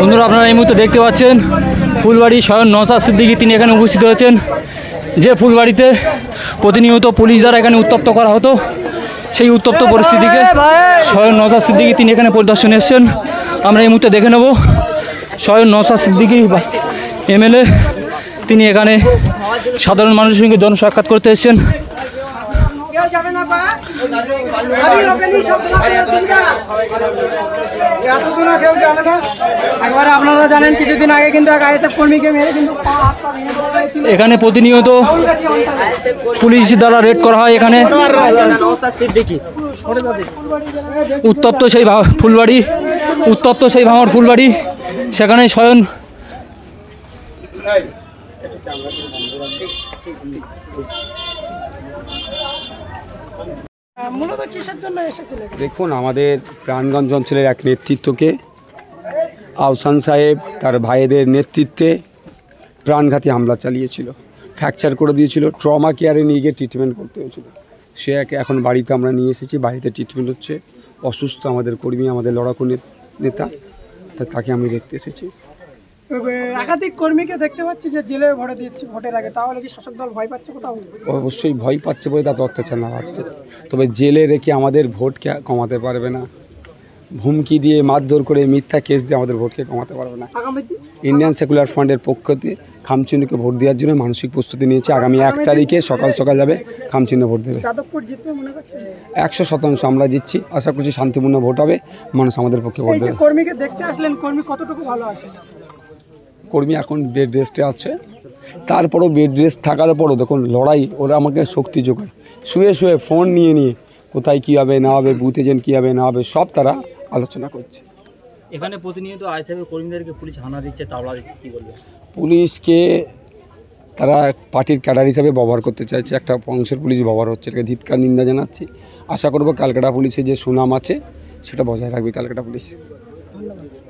বন্ধুরা আপনারা এই মুহূর্তে দেখতে পাচ্ছেন ফুলবাড়ি স্বয়ং নওশাদ সিদ্দিকী তিনি এখানে উপস্থিত হয়েছেন। যে ফুলবাড়িতে প্রতিনিয়ত পুলিশ দ্বারা এখানে উত্তপ্ত করা হতো, সেই উত্তপ্ত পরিস্থিতিকে স্বয়ং নওশাদ সিদ্দিকী তিনি এখানে পরিদর্শনে এসেছেন। আমরা এই মুহূর্তে দেখে নেব স্বয়ং নওশাদ সিদ্দিকী এমএলএ তিনি এখানে সাধারণ মানুষের সঙ্গে জনসাক্ষাৎ করতে এসেছেন। আপনারা জানেন কিছুদিন আগে কিন্তু কর্মীকে মেরে কিন্তু এখানে প্রতিনিয়ত পুলিশ দ্বারা রেড করা হয়। এখানে উত্তপ্ত সেই ফুলবাড়ি, উত্তপ্ত সেই ভাঙড় ফুলবাড়ি, সেখানে স্বয়ং মূলত কিসের জন্য এসেছিলেন? দেখুন, আমাদের প্রাণগঞ্জ অঞ্চলের এক নেতৃত্বকে আহসান সাহেব তার ভাইদের নেতৃত্বে প্রাণঘাতী হামলা চালিয়েছিল, ফ্র্যাকচার করে দিয়েছিল, ট্রমা কেয়ারে নিয়ে গিয়ে ট্রিটমেন্ট করতে হয়েছিল। সে এখন বাড়িতে আমরা নিয়ে এসেছি, বাড়িতে ট্রিটমেন্ট হচ্ছে। অসুস্থ আমাদের কর্মী, আমাদের লড়াকু নেতা, তাকে আমি দেখতে এসেছি। একাধিক কর্মীকে দেখতে পাচ্ছি যে জেলে ভরে দিচ্ছে ভোটের আগে, তাহলে কি শাসক দল ভয় পাচ্ছে কোথাও? অবশ্যই ভয় পাচ্ছে বলে তাতে অত্যাচার না পাচ্ছে, তবে জেলে রেখে আমাদের ভোটকে কমাতে পারবে না। হুমকি দিয়ে, মারধর করে, মিথ্যা কেস দিয়ে আমাদের ভোটকে কমাতে পারবে না। ইন্ডিয়ান সেকুলার ফ্রন্টের পক্ষ থেকে খামচিহ্নকে ভোট দেওয়ার জন্য মানসিক প্রস্তুতি নিয়েছে। আগামী 1 তারিখে সকাল সকাল যাবে খামচিহ্ন ভোট দেবে। 100% আমরা জিতছি, আশা করছি শান্তিপূর্ণ ভোট হবে, মানুষ আমাদের পক্ষে ভোট দেবে। কর্মীকে দেখতে আসলেন, কর্মী কতটুকু ভালো আছে? কর্মী এখন বেড রেস্টে আছে, তারপরও বেড রেস্ট থাকার পরও দেখুন লড়াই, ওরা আমাকে শক্তি যোগায়। শুয়ে শুয়ে ফোন নিয়ে কোথায় কী হবে না হবে, বুথ এজেন্ট কী হবে না হবে, সব তারা আলোচনা করছে। এখানে প্রতিনিয়ত আইএসএফের কর্মীদেরকে পুলিশ হানা দিচ্ছে, তাওলা দিচ্ছে, কী বলবে? পুলিশকে তারা পার্টির ক্যাডার হিসাবে ব্যবহার করতে চাইছে, একটা অংশের পুলিশ ব্যবহার হচ্ছে, এটাকে ধিক্কার নিন্দা জানাচ্ছি। আশা করব ক্যালকাটা পুলিশের যে সুনাম আছে সেটা বজায় রাখবে ক্যালকাটা পুলিশ। ধন্যবাদ।